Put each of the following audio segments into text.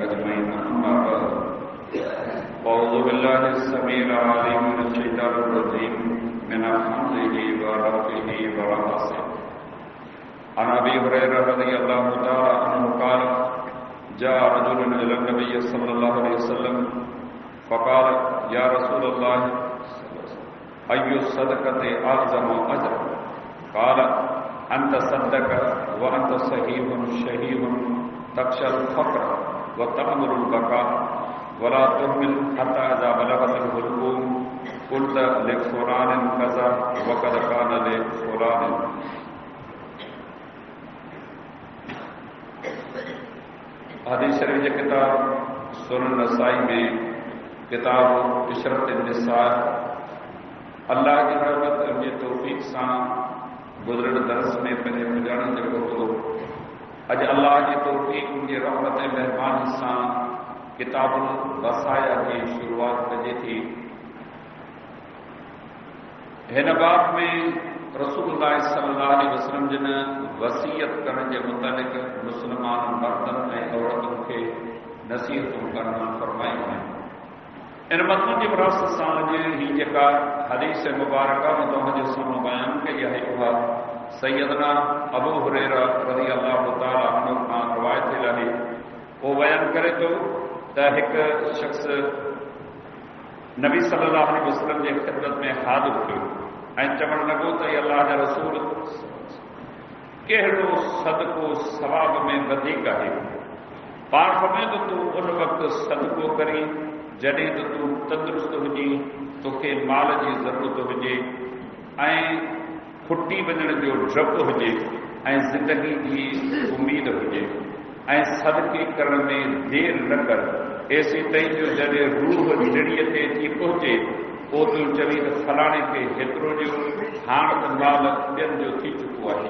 अजमईन। अम्मा बाद, अऊज़ु बिल्लाहि अस्समीइल अलीम मिनश शैतानिर रजीम मिन हम्ज़िही व नफ़्ख़िही व नफ़्ख़िही। अन अबी हुरैरा रज़ियल्लाहु तआला अन्हु क़ाल जाअ रजुलुन इला नबी सल्लल्लाहु अलैहि वसल्लम फ़क़ाल या रसूलल्लाह अय्यु सदक़ति अअज़मु अजरन क़ाल अंत सद्दक़ व अंत सहीहुन शहीहुन तख़शल फ़क़्र व तअमुरुल बक़ा वला तुहमिल हत्ता इज़ा बलगतिल हुलूम क़ुल्त लिफ़ुलानिन कज़ा व क़द क़ाल लिफ़ुलानिन। हदीस शरीफ की किताब सुनन नसाई में किताब इशरत निसा अल्लाह की रहमत उनकी तौफीक सां गुज़िरियल दर्स में पंहिंजे ॿुधाइण जेको हो अॼु अल्लाह जी तौफीक उनकी रहमत ऐं महिरबानी सां किताबुल वसाया की शुरूआत कजे थी। हिन बाब में रसूलुल्लाह सल्लल्लाहु अलैहि वसल्लम जिन वसीयत करण जे मुतालिक़ मुस्लमान मर्दनि ऐं औरतुनि खे नसीहतूं करण फरमायूं आहिनि। इन मतिलब जी मुरासत सां अॼु ही जेका हदीस मुबारका में तव्हांजे साम्हूं बयान कई आहे उहा सैयदना अबू हुरैरा रज़ियल्लाहु तआला अन्हु खां रवायत थियल आहे। उहो बयान करे थो त हिकु शख़्स नबी सल्लल्लाहु अलैहि वसल्लम जे ख़िदमत में हाज़िर थियो ऐं चवणु लॻो त अल्लाह जा रसूल कहिड़ो सदको सवाब में वधीक आहे। पाण फरमाए त तूं उन वक़्तु सदको करी जॾहिं त तूं तंदुरुस्त हुजी, तोखे माल जी ज़रूरत हुजे ऐं खुटी वञण जो डपु हुजे ऐं ज़िंदगी जी उमेद हुजे ऐं सदके करण में देरि न कर। ऐसी ताईं जो जॾहिं रूह निड़ीअ ते थी पहुचे पोइ तूं चवी त फलाणे खे हेतिरो ॾियो, हाणे त माल ॿियनि जो थी चुको आहे।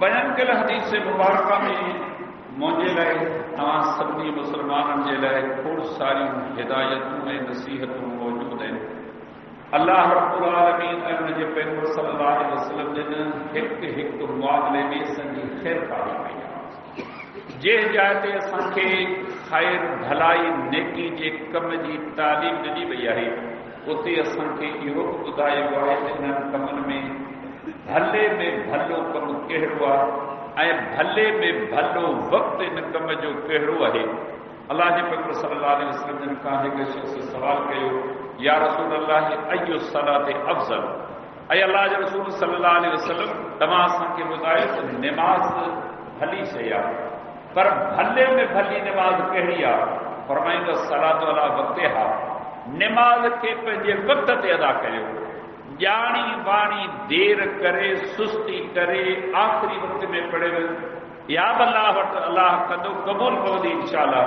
बयान कयल हदीस मुबारका में मुंहिंजे लाइ तव्हां सभिनी मुस्लमाननि जे लाइ खोड़ सारियूं हिदायतूं ऐं नसीहतूं मौजूदु आहिनि। अल्लाह रब्बुल आलमीन ऐं हुनजे पैगंबर सल्लल्लाहु अलैहि वसल्लम जिन हिकु हिकु मुआमले में असांजी ख़ैर कारी कई आहे। जंहिं जाइ ते असांखे ख़ैर भलाई नेकी जे कम जी तालीम ॾिनी वई आहे उते असांखे इहो ॿुधायो आहे त इन्हनि कमनि में भले में भलो कमु कहिड़ो आहे ऐं भले में भलो वक़्तु इन कम जो कहिड़ो आहे। अल्लाह जे पैगंबर सल्लल्लाहु अलैहि वसल्लम खां हिकु शख़्स सवाल कयो या रसूल अल्लाह अय्यु सलाति अफ़ज़ल। ऐं अल्लाह जे रसूल सल्लल्लाहु अलैहि वसल्लम तव्हां असांखे ॿुधायो त निमाज़ भली शइ आहे, पर भले में भली निमाज़ कहिड़ी आहे? फरमाईंदो सलात अला वक़्तिहा, निमाज़ खे पंहिंजे वक़्त ते अदा करियो। ॼाणी वाणी देर करे सुस्ती करे आख़िरी वक़्त में पढ़े या बि अल्लाह वटि अल्लाह कंदो क़बूल पवंदी इंशाअल्लाह,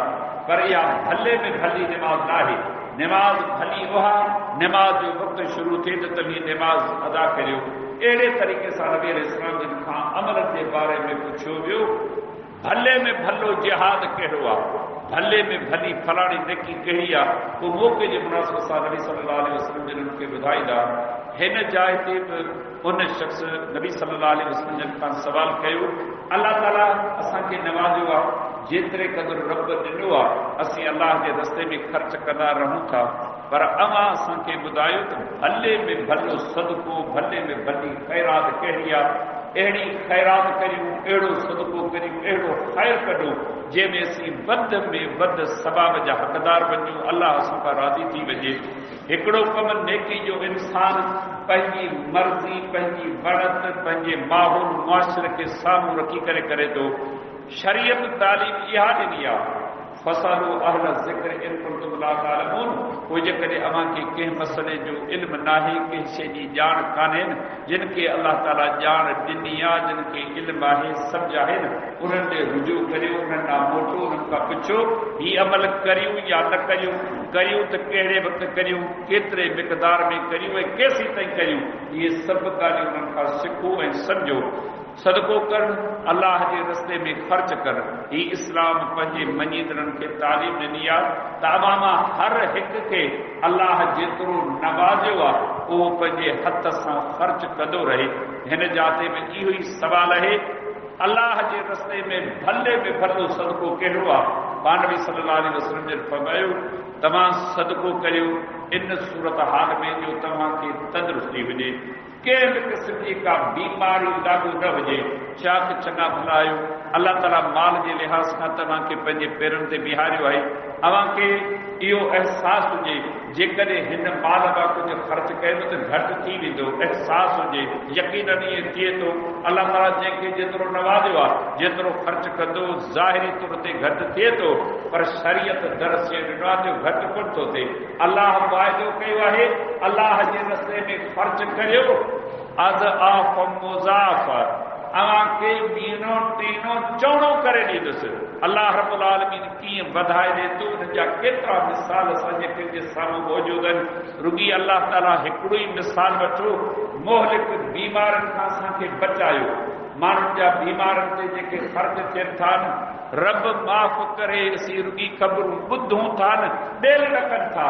पर इहा भले में भली निमाज़ न आहे। निमाज़ भली उहा निमाज़ जो वक़्तु शुरू थिए त तव्हां निमाज़ अदा करियो। अहिड़े तरीक़े सां नबी अलैहिस्सलाम जिन खां अमल जे बारे में पुछियो वियो भले में भलो जिहाद कहिड़ो आहे, भले में भली फलाणी नेकी कहिड़ी आहे। पोइ मौक़े जे मुनासिबत सां नबी सल्लल्लाहु अलैहि वसल्लम जिन खे ॿुधाईंदा। हिन जाइ ते बि उन शख़्स नबी सल्लल्लाहु अलैहि वसल्लम जिन खां सवाल कयो अल्लाह ताला असांखे नवाज़ियो आहे, जेतिरे क़दुरु रब ॾिनो आहे असीं अल्लाह जे रस्ते में ख़र्च कंदा रहूं था, पर अवां असांखे ॿुधायो त भले में भलो सदको भले में भली ख़ैरात कहिड़ी आहे। अहिड़ी ख़ैरात करियूं, अहिड़ो सदको करियूं, अहिड़ो ख़ैर कढूं जंहिंमें असीं वध में वधि सवाब जा हक़दार वञूं, अल्लाह असां खां राज़ी थी वञे। हिकिड़ो कमु नेकी जो इंसान पंहिंजी मर्ज़ी पंहिंजी वणत पंहिंजे माहौल मुआशिरे खे साम्हूं रखी करे करे थो। शरीयत तालीम इहा ॾिनी आहे फसालू अहल ज़िक्र इन कुंतुम ला तालमून। पोइ जेकॾहिं अव्हांखे कंहिं मसइले जो इल्म नाहे, कंहिं शइ जी ॼाण कान्हे, जिन खे अल्लाह ताला ॼाण ॾिनी आहे, जिन खे इल्म आहे सम्झ आहे न, उन्हनि ॾे रुजू करियो, उन्हनि ॾांहुं मोटो, उन्हनि खां पुछो हीउ अमल करियूं या न करियूं, करियूं त कहिड़े वक़्तु करियूं, केतिरे मिक़दार में करियूं ऐं केसीं ताईं करियूं। इहे सभु ॻाल्हियूं उन्हनि खां सिखो ऐं सम्झो। सदको कर, अल्लाह जे रस्ते में ख़र्च कर। ही इस्लाम पंहिंजे मञींदड़नि खे तालीम ॾिनी आहे त अवां मां हर हिक खे अल्लाह जेतिरो नवाज़ियो आहे उहो पंहिंजे हथ सां ख़र्च कंदो रहे। हिन जाते में इहो ई सवाल आहे अल्लाह जे रस्ते में भले में भलो सदको कहिड़ो आहे? नबी सल्लल्लाहु अलैहि वसल्लम ने फरमायो तव्हां सदको करियो इन सूरत हाल में जो तव्हांखे तंदुरुस्ती हुजे, कंहिं बि क़िस्म जी का बीमारी लागू न हुजे, चाक चङा भला आहियो, अल्लाह ताला माल जे लिहाज़ खां तव्हांखे पंहिंजे पेरनि ते बीहारियो आहे, अव्हांखे इहो अहसास हुजे जेकॾहिं हिन माल मां कुझु ख़र्च कयो त घटि थी वेंदो, अहसास हुजे, यकीनन ईअं थिए थो अल्लाह ताला जंहिंखे जेतिरो नवाज़ियो आहे जेतिरो ख़र्च कंदो ज़ाहिरी तौर ते घटि थिए थो, पर शरीयत दरस ॾिनो आहे जो घटि कोन थो थिए। अल्लाह वाइदो कयो आहे अल्लाह जे रस्ते में ख़र्च करियो अज़ आफ मुज़ाफ, अव्हांखे ॿीणो टीणो चौणो करे ॾींदुसि। अल्लाह रब्बुल आलमीन कीअं वधाए ॾे थो, उन जा केतिरा मिसाल असांजे कंहिंजे साम्हूं मौजूद आहिनि। रुॻी अल्लाह ताला हिकिड़ो ई मिसाल वठो, मोहलिक बीमारनि खां असांखे बचायो, माण्हुनि जा बीमारनि ते जेके ख़र्च थियनि था न, रब माफ़ करे असीं रुॻी ख़बरूं ॿुधूं था न, ॾेल न कनि था।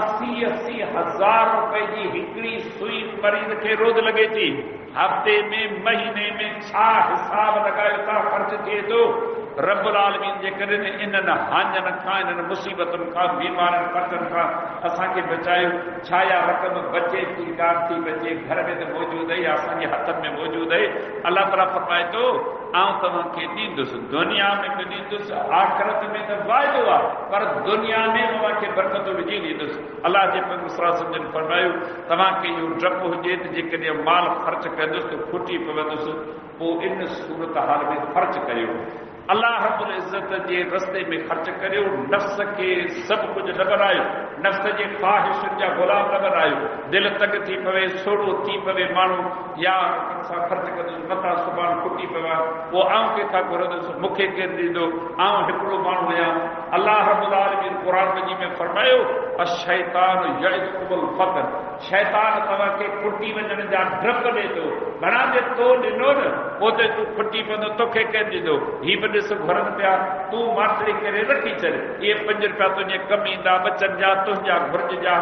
80,000 रुपए जी हिकिड़ी सुई मरीज़ खे रोज़ लॻे थी, हफ़्ते में महीने में छा हिसाब लॻायो था ख़र्च थिए थो। रब्बुल आलमीन जेकॾहिं इन्हनि हांजनि खां इन्हनि मुसीबतुनि खां बीमारनि ख़र्चनि खां असांखे बचायो, छा या रक़म बचे थी कान थी बचे, घर में त मौजूदु आहे, असांजे हथनि में मौजूदु आहे। अल्लाह ताला फरमाए थो आउं तव्हांखे ॾींदुसि, दुनिया में बि ॾींदुसि, आख़िरत में त वाइदो आहे, पर दुनिया में तव्हांखे बरकत विझी ॾींदुसि। अल्लाह जे पैगंबर सम्झनि फरमायो तव्हांखे इहो डपु हुजे त जेकॾहिं माल ख़र्च कंदुसि त खुटी पवंदुसि, पोइ इन सूरत हाल में ख़र्च करियो। अल्लाह रब्बुल इज़्ज़त जे रस्ते में ख़र्च करियो, नफ़्स खे सभु कुझु न बनायो, नफ़्स जे ख़्वाहिशुनि जा ग़ुलाम न बनायो। दिलि तंग थी पवे, सोढ़ो थी पवे माण्हू, या असां ख़र्च कंदुसि मथां सुभाणे खुटी पवां, पोइ आउं कंहिंखां घुरंदुसि, मूंखे केरु ॾींदो, आउं हिकिड़ो माण्हू आहियां। अल्लाह रब्बुल आलमीन क़ुरान मजीद में फरमायो अश-शैतान यइदुकुमुल फ़क़्र, शैतान तव्हांखे खुटी वञण जा डप ॾे थो, घणा जे तो ॾिनो न पोइ तूं खुटी पवंदो, तोखे केरु ॾींदो, हीअ बि ॾिस घुरनि पिया, तूं मातड़ी करे रखी छॾ, इहे 5 रुपया तुंहिंजे कम ईंदा, बचनि जा तुंहिंजा घुर्ज जा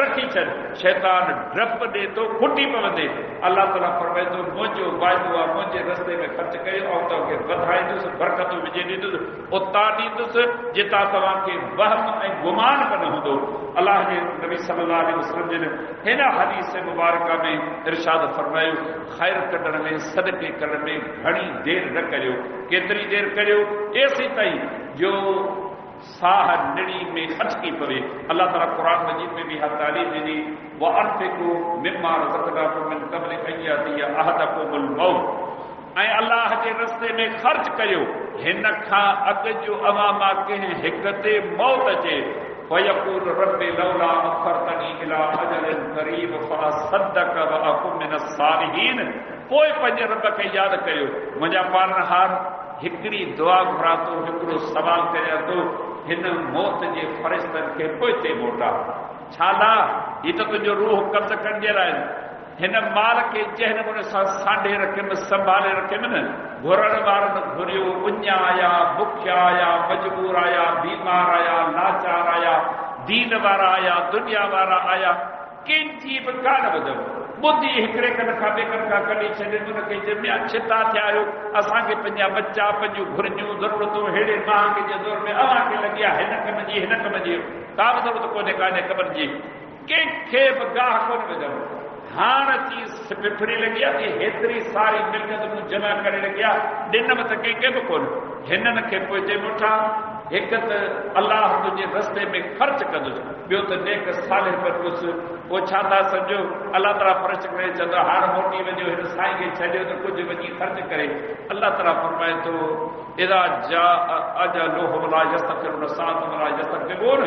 रखी छॾ। शैतान डप ॾे थो, खुटी पवंदे। अल्लाह ताला फरमाए थो मुंहिंजो वाइदो आहे, मुंहिंजे रस्ते में ख़र्च कयो ऐं तव्हांखे वधाईंदुसि, बरकतूं विझी ॾींदुसि, उतां ॾींदुसि जितां तव्हांखे वहम ऐं गुमान बि न हूंदो। अल्लाह जे नबी सल्लल्लाहु अलैहि वसल्लम जिन हिन हदीस मुबारक में इरशाद फरमायो ख़ैर कढण में, सदके करण में घणी देरि न करियो। केतिरी देरि करियो? एसी ताईं जो साह निड़ी में अटकी पवे। अल्लाह ताला क़ुरान मजीद में भी तालीम ॾिनी वअनफ़िक़ू मिम्मा रज़क़नाकुम मिन क़ब्लि अन यातिया अहदकुमुल मौत, ऐं अल्लाह जे रस्ते में ख़र्च करियो हिन खां अॻु जो अवां मां कंहिं हिक ते मौत अचे, फयक़ूल रब्बी लौला अख़रतनी इला अजलिन क़रीब फ़असद्दक़ वअकुन मिनस सालिहीन। पोइ पंहिंजे रब खे यादि करियो, मुंहिंजा पालनहार हिकिड़ी दुआ घुरां थो, हिकिड़ो सवाल कयां थो, हिन मौत जे फ़रिश्तनि खे पोइ ते मोटा। छा ला? हीअ त तुंहिंजो रूह कब्ज़ करणु जे लाइ। हिन माल खे जंहिं नमूने सां सांढे रखियमि, संभाले रखियमि न, घुरण वारनि घुरियो, उञा आया, बुखिया आया, मजबूर आया, बीमार आया, लाचार आया, दीन वारा आया, दुनिया वारा आया, कंहिंजी बि कान ॿुधव। ॿुधी हिकिड़े कन खां ॿिए कन खां कढी छॾे, हुनखे जमिया छिता थिया आहियो, असांखे पंहिंजा बच्चा, पंहिंजूं घुरिजूं ज़रूरतूं हेॾे महांगे जे दौर में अव्हांखे लॻी आहे हिन कम जी, हिन कम जी, का बि ज़रूरत कोन्हे कान्हे क़बर जी, कंहिंखे बि गाह कोन विधव। हाणे चीज़ पिफड़ी लॻी आहे कि हेतिरी सारी मिल्कत मूं जमा करे लॻी आहे, ॾिनमि त कंहिंखे बि कोन, हिननि खे पोइ चई मुठा हिकु त अल्लाह तुंहिंजे रस्ते में ख़र्च कंदुसि, ॿियो त नेक सालिह बनबुसि। पोइ छा था सम्झो, अल्लाह ताला फ़र्ज़ करे चवंदो हाणे मोटी वञो, हिन साईं खे छॾियो त कुझु वञी ख़र्च करे। अल्लाह ताला फरमाए थो इज़ा जाअ अजलुहुम ला यस्तग़फिरून साअतन वला यस्तक़दिमून,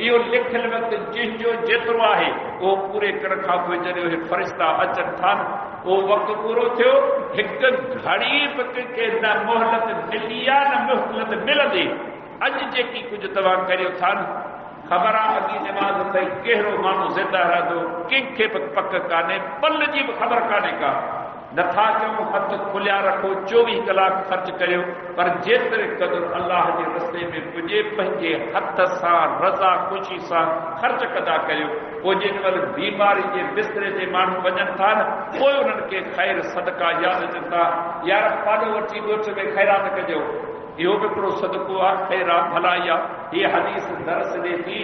इहो लिखियलु वक़्तु जंहिंजो जेतिरो आहे उहो पूरे करण खां पोइ जॾहिं उहे फ़रिश्ता अचनि था, उहो वक़्तु पूरो थियो, हिकु घड़ी बि कंहिंखे न मोहलत मिली आहे न मोहलत मिलंदी। अॼु जेकी कुझु तव्हां करियो था न, ख़बर आहे अॻी नमाज़ ताईं कहिड़ो माण्हू ज़िंदा रहंदो, कंहिंखे बि पक कान्हे, पल जी बि ख़बर कान्हे का। नथा चऊं हथ खुलिया रखो, 24 कलाक ख़र्च करियो, पर जेतिरे क़दुरु अल्लाह जे रस्ते में पुॼे पंहिंजे हथ सां रज़ा ख़ुशी सां ख़र्च कंदा करियो। पोइ जिन वटि बीमारी जे बिस्तरे ते माण्हू वञनि था न पोइ उन्हनि खे ख़ैर सदका यादि ॾियनि था यार पाॾो वठी ॻोठ में ख़ैरात कजो इहो बि हिकिड़ो सदको आहे ख़ैर आहे भलाई आहे हीअ हदीस दर्स ॾिए थी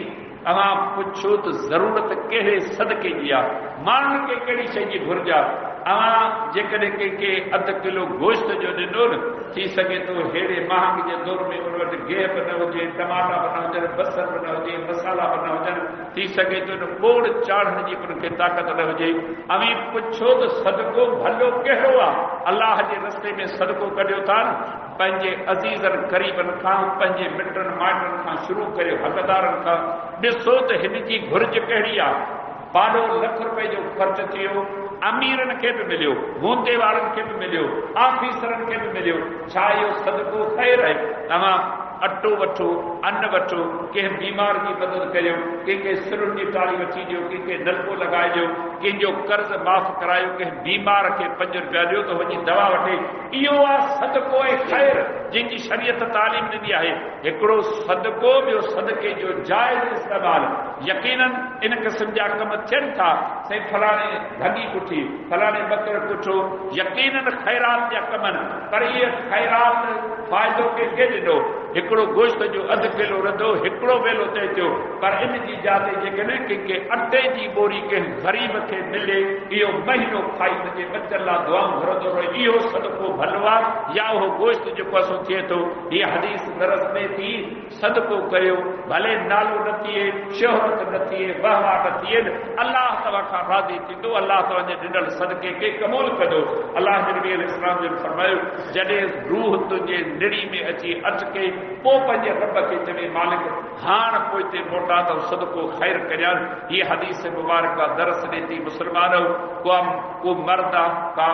अवां पुछो त ज़रूरत कहिड़े सदके जी आहे माण्हुनि खे कहिड़ी शइ जी घुर्ज आहे अवां जेकॾहिं कंहिंखे अधु किलो गोश्त जो ॾिनो न थी सघे थो अहिड़े महांग जे दौर में उन वटि गेह बि न हुजे टमाटा बि न हुजनि बसर बि न हुजे मसाला बि न हुजनि थी सघे थो न ॿोड़ चाढ़ण जी उनखे ताक़त न हुजे अवी पुछो त सदको भलो कहिड़ो आहे अलाह जे रस्ते में सदको कढियो था न पंहिंजे अज़ीज़नि ग़रीबनि खां पंहिंजे मिटनि माइटनि खां शुरू करे हक़दारनि खां ॾिसो त हिन जी घुर्ज कहिड़ी आहे पाॾो ₹1,00,000 जो ख़र्च थियो अमीरनि खे बि मिलियो हूंदे वारनि खे बि मिलियो ऑफिसरनि खे बि मिलियो छा इहो सदको ख़ैर आहे तव्हां अटो वठो अन्न वठो कंहिं बीमार जी मदद करियो कंहिंखे सिरुनि जी टाली वठी ॾियो कंहिंखे नलको लॻाइजो कंहिंजो कर्ज़ माफ़ करायो कंहिं बीमार खे ₹5 ॾियो त वञी दवा वठे इहो आहे सदको ऐं ख़ैर जंहिंजी शरीयत तालीम ॾिनी आहे हिकिड़ो सदको ॿियो सदके जो जाइज़ इस्तेमालु यकीनन इन क़िस्म जा कम थियनि था साईं फलाणे भॻी कुठी फलाणे बकर कुठो यकीनन ख़ैरात जा कम आहिनि पर इहे ख़ैरात फ़ाइदो कंहिंखे ॾिनो हिकिड़ो गोश्त जो अधु किलो रधो हिकिड़ो वेलो तइ थियो पर इन जी जाते जेकॾहिं कंहिंखे अटे जी बोरी कंहिं ग़रीब खे मिले इहो महीनो खाई सघे बचनि लाइ दुआऊं घुरंदो रहे इहो सदको भलो आहे या उहो गोश्त जेको असो थिए थो हीअ हदीस दरस में थी सदको कयो भले नालो न थिए शोहरत न थिए वहवा न थिए अलाह तव्हां खां राज़ी थींदो अलाह तव्हांजे ॾिनल सदके खे क़बूल कंदो अलाह नबी अलैहिस्सलाम जो फरमायो जॾहिं रूह तुंहिंजे निड़ी में अची अटके पोइ पंहिंजे रब खे चवे मालिक हाणे पोइ हिते मोटा त सदको ख़ैर करियां हीअ हदीस मुबारक दरस ॾे थी मुस्लमानो को मर्द आहे का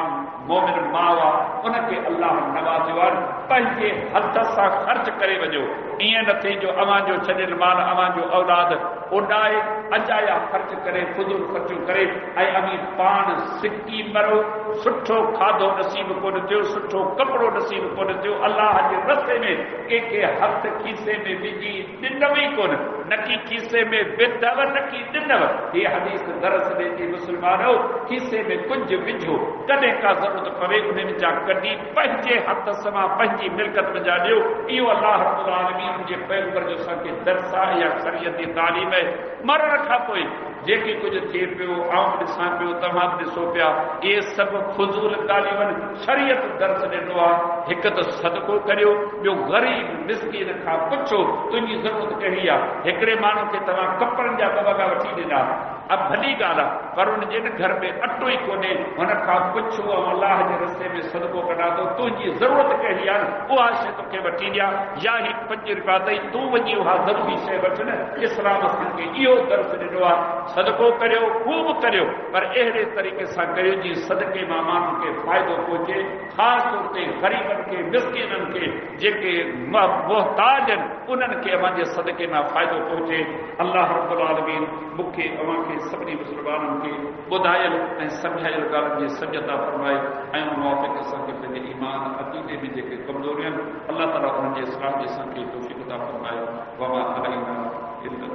मोमिन माउ आहे उनखे अलाह नवाज़ियो आहे पंहिंजे हथ सां ख़र्च करे वञो ईअं न थिए जो अवां जो छॾियल माल अवां जो औलाद उॾाए अजाया ख़र्च करे फ़ुज़ूल ख़र्चो करे ऐं अमी पाण सिकी मरो सुठो खाधो नसीब कोन थियो सुठो कपिड़ो नसीब कोन थियो अलाह जे रस्ते में कंहिंखे हथ खीसे में विझी ॾिनव ई कोन न की खीसे में विधव न की ॾिनव हीअ हदीस दरस ॾे थी मुस्लमानो खीसे में कुझु विझो कॾहिं का ज़रूरत पवे उन्हनि जा कढी पंहिंजे हथ सां पंहिंजी मिल्कत में जा ॾियो इहो अलाह रब्बुल आलमीन जे पैगंबर जो असांखे दर्स आहे या शरीयत जी तालीम आहे मरण खां पोइ जेके कुझु थिए पियो आऊं बि ॾिसां पियो तव्हां बि ॾिसो पिया इहे सभु फुज़ूल ॻाल्हियूं आहिनि शरीयत दर्स ॾिनो आहे हिकु त सदको करियो ॿियो ग़रीब मिसकीन खां पुछो तुंहिंजी ज़रूरत कहिड़ी आहे हिकिड़े माण्हू खे तव्हां कपिड़नि जा वॻा वठी ॾिना अब भली ॻाल्हि आहे पर उनजे घर में अटो ई कोन्हे हुन खां पुछो ऐं अलाह जे रस्ते में सदको कढा थो तुंहिंजी ज़रूरत कहिड़ी आहे उहा शइ तोखे वठी ॾियां या ही ₹5 अथई तूं वञी उहा ज़रूरी शइ वठ न इस्लाम असांखे इहो दर्स ॾिनो आहे सदको करियो ख़ूब करियो पर अहिड़े तरीक़े सां करियो जीअं सदके मां माण्हुनि खे फ़ाइदो पहुचे ख़ासि तौर ते ग़रीबनि खे मिसकीननि खे जेके मुहताज आहिनि उन्हनि खे अव्हांजे सदके मां फ़ाइदो पहुचे अलाह रब्बुल आलमीन मूंखे अव्हांखे सभिनी मुस्लमाननि खे ॿुधायल ऐं सम्झायल ॻाल्हियुनि जी सॼता फरमाए ऐं उन मुआफ़िक़ असांखे पंहिंजे ईमान अक़ीदे में जेके कमज़ोरियूं आहिनि अलाह ताला उन्हनि जे इस्लाह जे असांखे तौफ़ीक़ अता फरमाए वमा अलैना इल्ला